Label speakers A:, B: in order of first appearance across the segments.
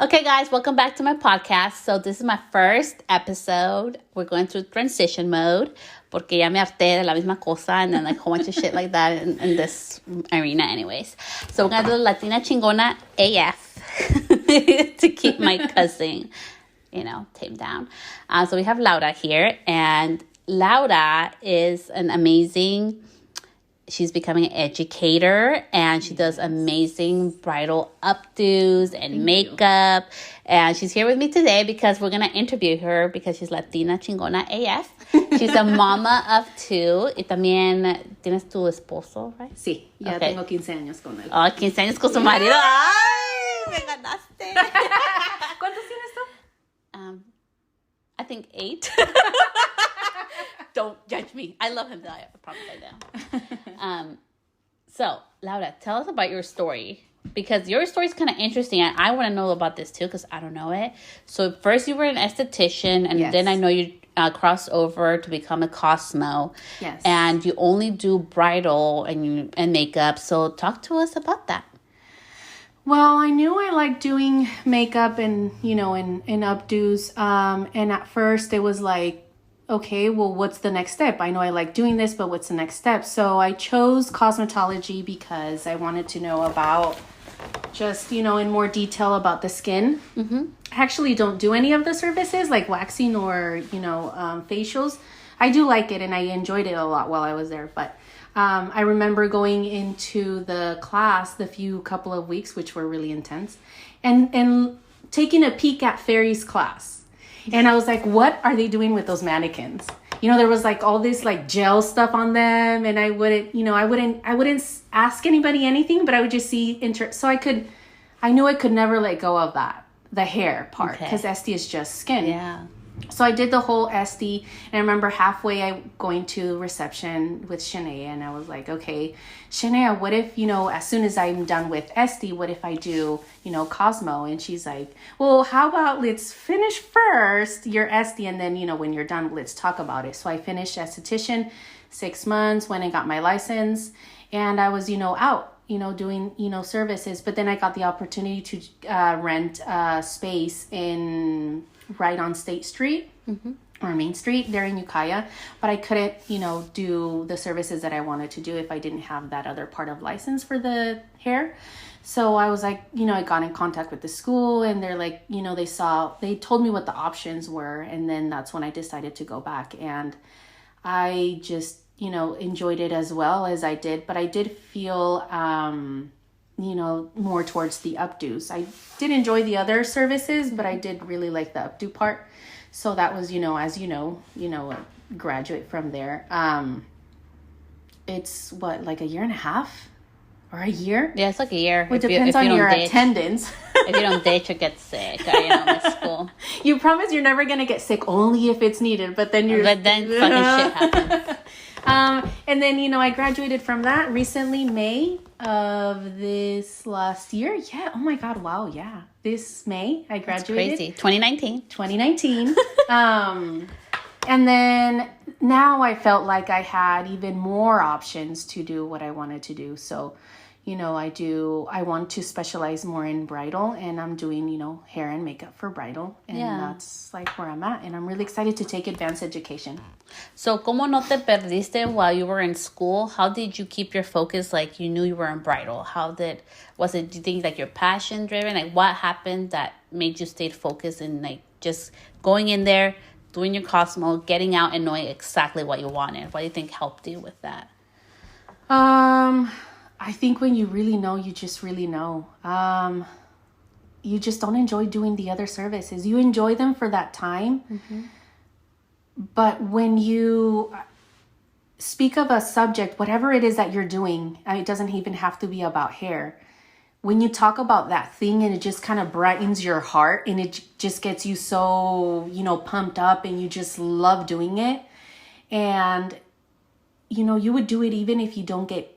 A: Okay, guys, welcome back to my podcast. So this is my first episode. We're going through transition mode porque ya me harté de la misma cosa and then like a whole bunch of shit like that in this arena anyways. So we're going to do Latina Chingona AF to keep my cussing, tamed down. So we have Laura here, and Laura is an amazing... She's becoming an educator, and she does amazing bridal updos and makeup. And she's here with me today because we're going to interview her because she's Latina Chingona AF. She's a mama of two. Y también tienes tu esposo, right?
B: Sí, ya tengo 15 años con él.
A: Oh, 15 años con su marido. ¡Ay! Me ganaste.
B: ¿Cuántos tienes tú?
A: I think 8. Don't judge me. I love him, though. I promise I do. So, Laura, tell us about your story. Because your story is kind of interesting. And I want to know about this, too, because I don't know it. So, first you were an esthetician. And then I know you crossed over to become a Cosmo.
B: Yes.
A: And you only do bridal and makeup. So, talk to us about that.
B: Well, I knew I liked doing makeup and, in updos. And at first it was like, okay, well, what's the next step? I know I like doing this, but what's the next step? So I chose cosmetology because I wanted to know about just, in more detail about the skin. Mm-hmm. I actually don't do any of the services like waxing or, facials. I do like it and I enjoyed it a lot while I was there. But I remember going into the class the couple of weeks, which were really intense, and taking a peek at Fairy's class. And I was like, what are they doing with those mannequins? There was like all this like gel stuff on them, and I wouldn't ask anybody anything, but I would just see I knew I could never let go of that, the hair part, because Este is just skin.
A: Yeah.
B: So I did the whole Este, and I remember halfway I going to reception with Shania, and I was like, okay, Shania, what if, as soon as I'm done with Este, what if I do, Cosmo? And she's like, well, how about let's finish first your Este, and then, when you're done, let's talk about it. So I finished esthetician, 6 months, went and got my license, and I was, out, doing, services. But then I got the opportunity to rent a space right on State Street, or Main Street there in Ukiah, but I couldn't, do the services that I wanted to do if I didn't have that other part of license for the hair. So I was like, I got in contact with the school, and they're like, they told me what the options were, and then that's when I decided to go back, and I just, enjoyed it as well as I did, but I did feel, more towards the updos. I did enjoy the other services, but I did really like the updo part. So that was, as graduate from there. It's what, like a year and a half or a year?
A: Yeah, it's like a year.
B: It depends on your attendance.
A: If you don't ditch or get sick, miss school.
B: You promise you're never going to get sick only if it's needed, but then
A: fucking shit happens.
B: And then, I graduated from that recently, May of this last year. Yeah. Oh my God. Wow. Yeah. This May I graduated.
A: That's crazy. 2019.
B: And then now I felt like I had even more options to do what I wanted to do. So, I want to specialize more in bridal, and I'm doing, hair and makeup for bridal. And that's like where I'm at. And I'm really excited to take advanced education.
A: So, ¿cómo no te perdiste while you were in school? How did you keep your focus like you knew you were in bridal? Do you think like your passion driven? Like what happened that made you stay focused and like just going in there, doing your Cosmo, getting out and knowing exactly what you wanted? What do you think helped you with that?
B: I think when you really know, you just really know. You just don't enjoy doing the other services. You enjoy them for that time. Mm-hmm. But when you speak of a subject, whatever it is that you're doing, it doesn't even have to be about hair. When you talk about that thing and it just kind of brightens your heart and it just gets you so, pumped up and you just love doing it. And, you would do it even if you don't get,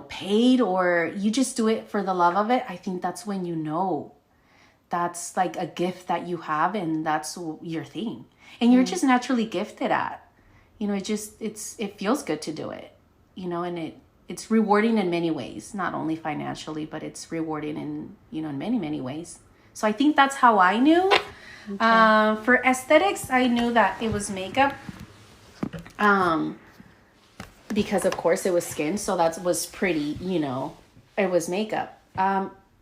B: paid, or you just do it for the love of it. I think that's when that's like a gift that you have, and that's your thing. And you're just naturally gifted at, it feels good to do it, and it's rewarding in many ways, not only financially, but it's rewarding in, in many, many ways. So I think that's how I knew. Okay. For aesthetics, I knew that it was makeup. Because of course it was skin, so that was pretty, it was makeup.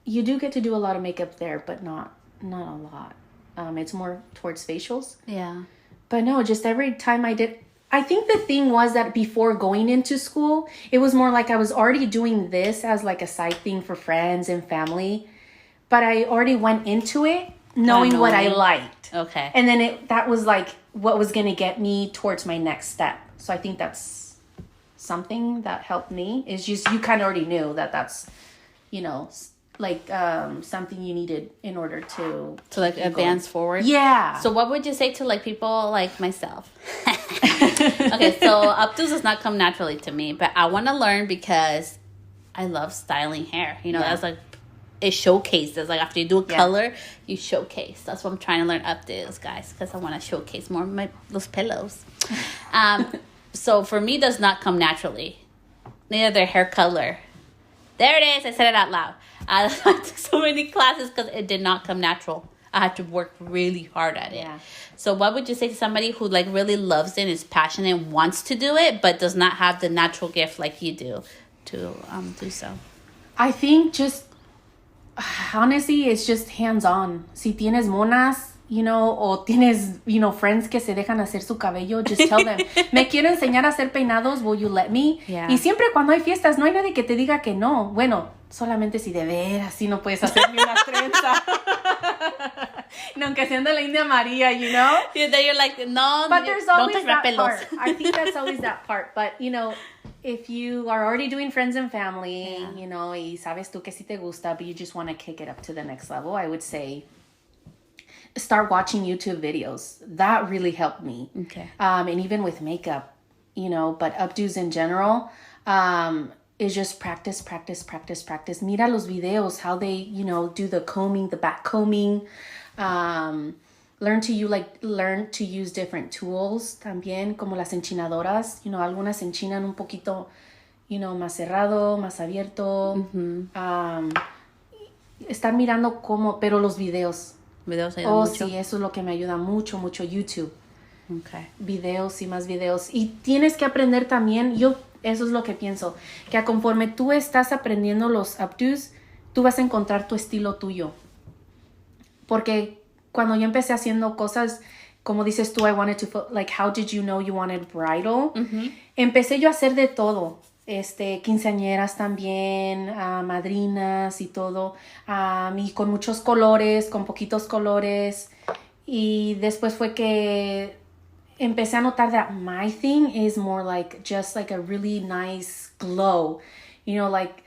B: You do get to do a lot of makeup there, but not a lot. It's more towards facials.
A: Yeah.
B: But no, just every time I did, I think the thing was that before going into school, it was more like I was already doing this as like a side thing for friends and family, but I already went into it knowing what I liked.
A: Okay.
B: And then that was like what was going to get me towards my next step. So I think that's something that helped me, is just you kind of already knew that that's, like something you needed in order to
A: like advance forward.
B: Yeah.
A: So what would you say to like people like myself? Okay, so updos does not come naturally to me, but I want to learn because I love styling hair. That's like, it showcases. Like after you do a color, you showcase. That's what I'm trying to learn updos, guys, because I want to showcase more of those pillows. So for me, does not come naturally. Neither their hair color. There it is. I said it out loud. I took so many classes because it did not come natural. I had to work really hard at it.
B: Yeah.
A: So what would you say to somebody who like really loves it, is passionate, and wants to do it, but does not have the natural gift like you do to do so?
B: I think just, honestly, it's just hands-on. Si tienes monas, o tienes, friends que se dejan hacer su cabello, just tell them, me quiero enseñar a hacer peinados, will you let me?
A: Yeah.
B: Y siempre cuando hay fiestas, no hay nadie que te diga que no. Bueno, solamente si de veras, si no puedes hacer ni una trenza. No, aunque siendo la India María,
A: Yeah, then you're like, no,
B: but there's always
A: don't
B: that
A: touch my
B: part. I think that's always that part. But, if you are already doing friends and family, y sabes tú que sí te gusta, but you just want to kick it up to the next level, I would say start watching YouTube videos. That really helped me.
A: Okay.
B: And even with makeup, but updos in general, is just practice. Mira los videos, how they, do the combing, the back combing. Learn to use different tools también, como las enchinadoras. Algunas enchinan un poquito, más cerrado, más abierto. Mm-hmm. Estar mirando pero los videos.
A: Videos ayudan mucho.
B: Sí, eso es lo que me ayuda mucho, YouTube.
A: Okay.
B: Videos y más videos. Y tienes que aprender también, eso es lo que pienso, que conforme tú estás aprendiendo los updos, tú vas a encontrar tu estilo tuyo. Porque cuando yo empecé haciendo cosas, como dices tú, I wanted to, like, how did you know you wanted bridal? Mm-hmm. Empecé yo a hacer de todo. Quinceañeras también, madrinas y todo, y con muchos colores, con poquitos colores, y después fue que empecé a notar that my thing is more like just like a really nice glow, like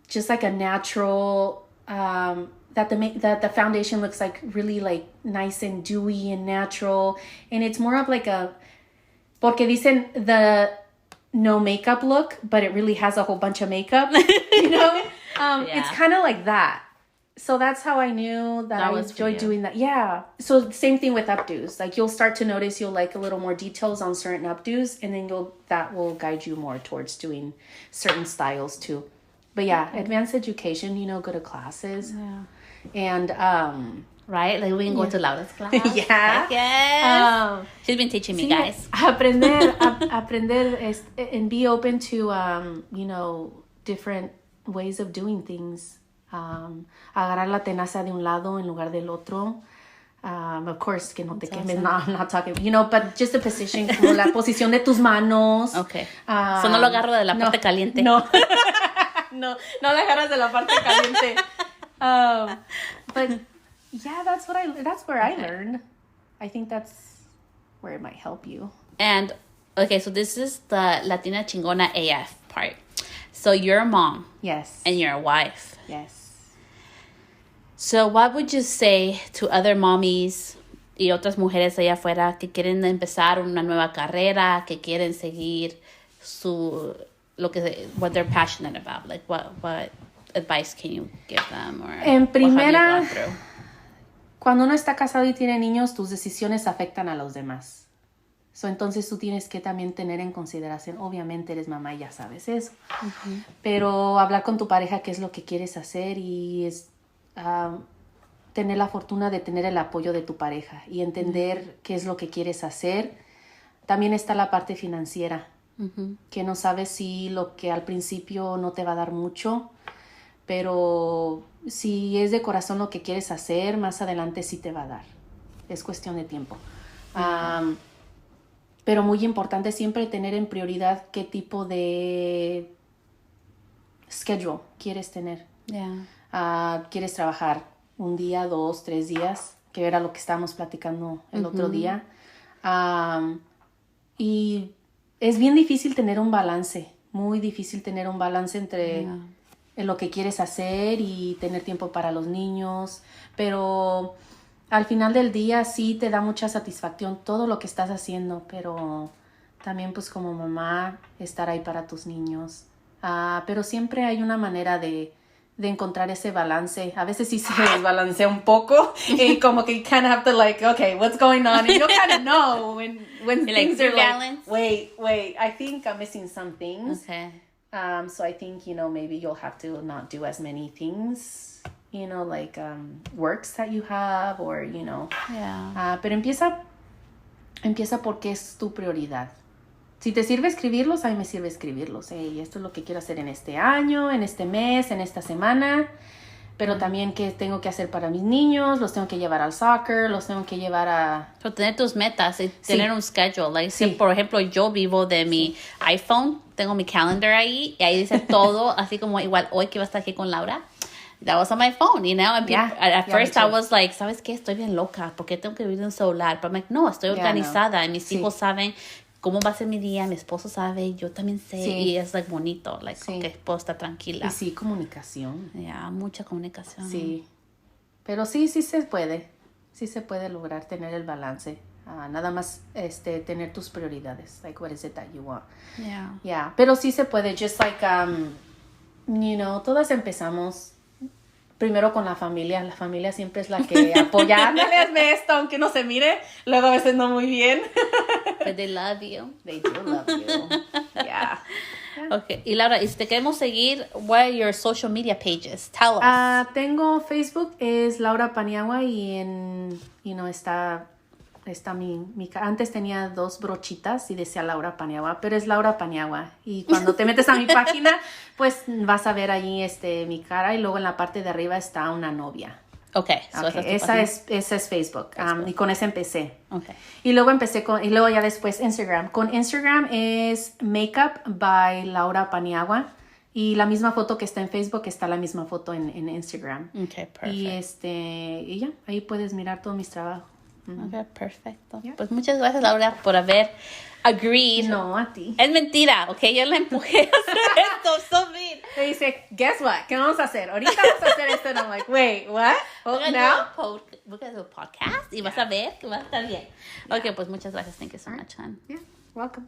B: just like a natural, that the foundation looks like really like nice and dewy and natural, and it's more of like porque dicen the no makeup look, but it really has a whole bunch of makeup, Yeah. It's kind of like that. So that's how I knew that I enjoyed doing that. Yeah. So same thing with updos. Like you'll start to notice you'll like a little more details on certain updos, and then that will guide you more towards doing certain styles too. But yeah, advanced education, go to classes.
A: Yeah.
B: And
A: right? Like we can go to Laura's class.
B: Yeah.
A: Yes. She's been teaching me, guys.
B: Aprender and be open to, different ways of doing things. Agarrar la tenaza de un lado en lugar del otro. Of course, que no te quemes. No, I'm not talking, but just the position, como la posición de tus manos.
A: Okay. So no lo agarro de la parte caliente.
B: No. No la agarras de la parte caliente. But yeah, that's where I learned. I think that's where it might help you.
A: And okay, so this is the Latina Chingona AF part. So you're a mom.
B: Yes.
A: And you're a wife.
B: Yes.
A: So what would you say to other mommies y otras mujeres allá afuera que quieren empezar una nueva carrera, que quieren seguir what they're passionate about? Like what advice can you give them, or
B: en primera,
A: what have you gone through?
B: Cuando uno está casado y tiene niños, tus decisiones afectan a los demás. Entonces tú tienes que también tener en consideración, obviamente eres mamá y ya sabes eso, pero hablar con tu pareja qué es lo que quieres hacer y tener la fortuna de tener el apoyo de tu pareja y entender qué es lo que quieres hacer. También está la parte financiera, que no sabes si lo que al principio no te va a dar mucho, pero si es de corazón lo que quieres hacer, más adelante sí te va a dar. Es cuestión de tiempo. Pero muy importante siempre tener en prioridad qué tipo de schedule quieres tener. ¿Quieres trabajar un día, 2, 3 días? Que era lo que estábamos platicando el otro día. Y es bien difícil tener un balance. Muy difícil tener un balance entre lo que quieres hacer y tener tiempo para los niños. Pero al final del día sí te da mucha satisfacción todo lo que estás haciendo. Pero también pues como mamá estar ahí para tus niños. Pero siempre hay una manera de encontrar ese balance. A veces sí se desbalancea un poco y como que you kind of have to like, okay, what's going on? And you kind of know when things are like, wait, I think I'm missing some things.
A: Okay.
B: So I think, maybe you'll have to not do as many things, like works that you have or,
A: Yeah.
B: Pero empieza porque es tu prioridad. Si te sirve escribirlos, a mí me sirve escribirlos. Hey, esto es lo que quiero hacer en este año, en este mes, en esta semana. Pero también qué tengo que hacer para mis niños. Los tengo que llevar al soccer, los tengo que llevar a...
A: Pero tener tus metas y tener un schedule. Like, si, por ejemplo, yo vivo de mi iPhone, tengo mi calendar ahí y ahí dice todo, así como igual hoy que iba a estar aquí con Laura. That was on my phone, And at first I was like, ¿sabes qué? Estoy bien loca. ¿Por qué tengo que vivir en un celular? Pero I'm like, no, estoy organizada. Y mis hijos saben cómo va a ser mi día. Mi esposo sabe, yo también sé. Y es like bonito. Like, okay, puedo estar tranquila.
B: Y sí, comunicación.
A: Mucha comunicación.
B: Sí. Pero sí se puede. Sí se puede lograr tener el balance. Nada más tener tus prioridades. Like, what is it that you want? Yeah. Pero sí se puede. Just like, todas empezamos primero con la familia. La familia siempre es la que apoya. Ándale, hazme esto, aunque no se mire. Luego a veces no muy bien.
A: But they love you.
B: They do love you. Yeah.
A: Okay. Y Laura, y si te queremos seguir, what are your social media pages? Tell us.
B: Tengo Facebook, es Laura Paniagua, y está mi antes tenía 2 brochitas y decía Laura Paniagua, pero es Laura Paniagua. Y cuando te metes a mi página, pues vas a ver ahí mi cara, y luego en la parte de arriba está una novia.
A: Okay. So
B: esa es Facebook. Y con esa empecé.
A: Okay.
B: Y luego y luego ya después Instagram. Con Instagram es Makeup by Laura Paniagua. Y la misma foto que está en Facebook está la misma foto en Instagram.
A: Okay, perfect.
B: Y ya, ahí puedes mirar todos mis trabajos.
A: Ok, perfecto. Yeah. Pues muchas gracias, Laura, por haber agreed.
B: No, a ti.
A: Es mentira, ¿ok? Yo la empujé a hacer esto. So mean.
B: Me dice, guess what? ¿Qué vamos a hacer? Ahorita vamos a hacer esto. And I'm like, wait, what?
A: We're going to do a podcast y vas a ver que va a estar bien. Ok, pues muchas gracias. Thank you so much, hon.
B: Yeah, welcome.